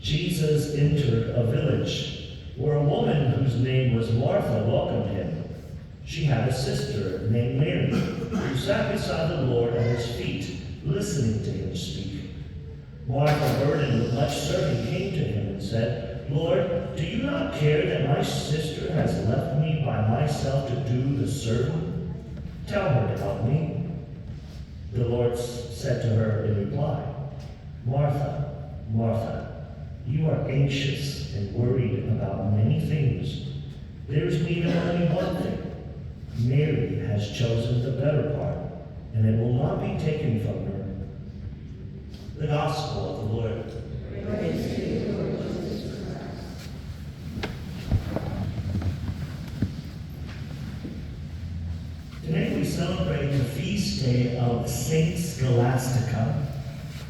Jesus entered a village where a woman whose name was Martha welcomed him. She had a sister named Mary who sat beside the Lord at his feet, listening to him speak. Martha, burdened with much serving, came to him and said, "Lord, do you not care that my sister has left me by myself to do the serving? Tell her to help me." The Lord said to her in reply, "Martha, Martha, you are anxious and worried about many things. There is need of only one thing. Mary has chosen the better part, and it will not be taken from her." The Gospel of the Lord. Praise to you, Lord Jesus Christ. Today we celebrate the feast day of Saint Scholastica.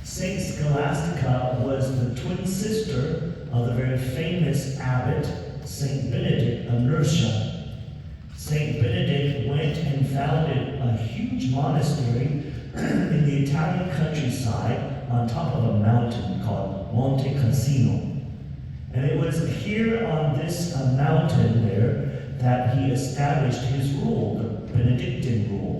Saint Scholastica was the twin sister of the very famous abbot, Saint Benedict of Nursia. Saint Benedict went and founded a huge monastery in the Italian countryside on top of a mountain called Monte Cassino. And it was here on this mountain there that he established his rule, the Benedictine rule.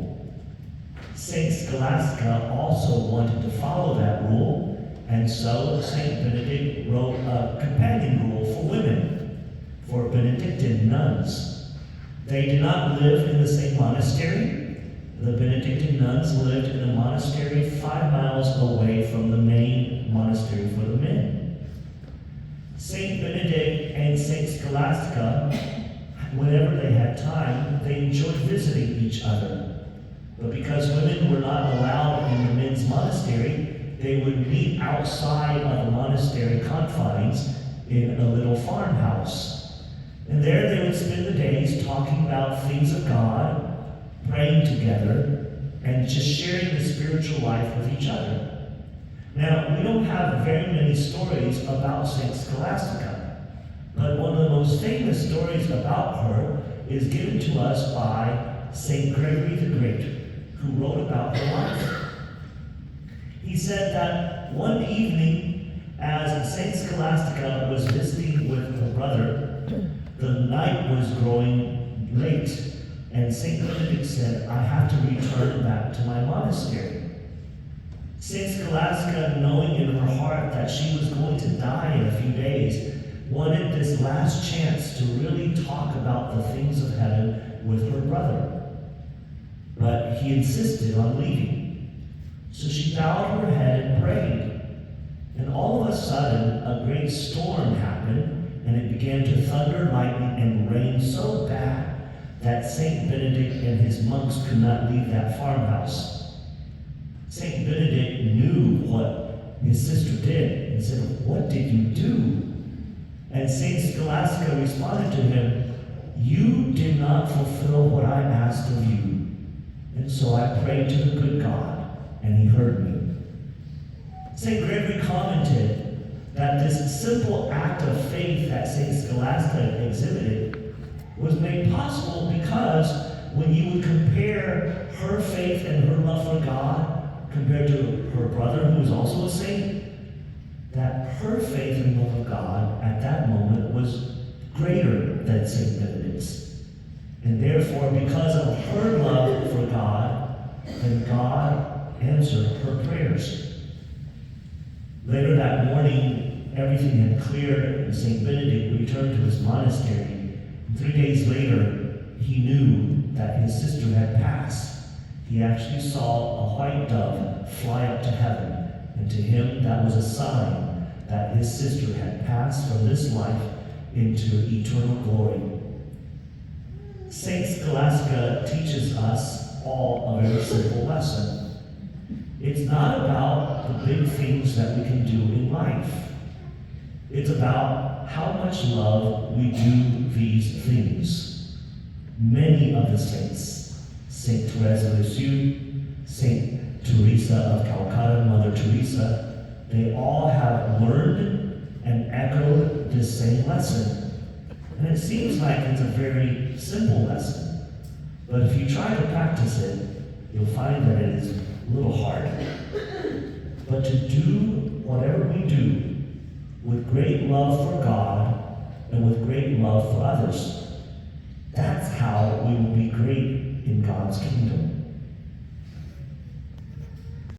Saint Scholastica also wanted to follow that rule, and so Saint Benedict wrote a companion rule for women, for Benedictine nuns. They did not live in the same monastery. The Benedictine nuns lived in a monastery 5 miles away from the main monastery for the men. Saint Benedict and Saint Scholastica, whenever they had time, they enjoyed visiting each other. But because women were not allowed in the men's monastery, they would meet outside of the monastery confines in a little farmhouse. And there they would spend the days talking about things of God, praying together, and just sharing the spiritual life with each other. Now, we don't have very many stories about Saint Scholastica, but one of the most famous stories about her is given to us by Saint Gregory the Great, who wrote about her life. He said that one evening, as Saint Scholastica was visiting with her brother, the night was growing late, and Saint Benedict said, "I have to return back to my monastery." Saint Scholastica, knowing in her heart that she was going to die in a few days, wanted this last chance to really talk about the things of heaven with her brother. But he insisted on leaving. So she bowed her head and prayed. And all of a sudden, a great storm happened, and it began to thunder, lightning, and rain so bad that Saint Benedict and his monks could not leave that farmhouse. Saint Benedict knew what his sister did and said, "What did you do?" And Saint Scholastica responded to him, "You did not fulfill what I asked of you. And so I prayed to the good God, and he heard me." St. Gregory commented that this simple act of faith that St. Scholastica exhibited was made possible because when you would compare her faith and her love for God compared to her brother, who was also a saint, that her faith and love of God at that moment was greater than St. Benedict's. And therefore, because of her love for God, then God answered her prayers. Later that morning, everything had cleared, and St. Benedict returned to his monastery. And 3 days later, he knew that his sister had passed. He actually saw a white dove fly up to heaven and And to him that was a sign that his sister had passed from this life into eternal glory. Saint Scholastica teaches us all a very simple lesson. It's not about the big things that we can do in life. It's about how much love we do these things. Many of the saints, Saint Therese of Lisieux, Saint Teresa of Calcutta, Mother Teresa, they all have learned and echoed this same lesson. And it seems like it's a very simple lesson, but if you try to practice it, you'll find that it is a little hard. But to do whatever we do with great love for God and with great love for others, that's how we will be great in God's kingdom.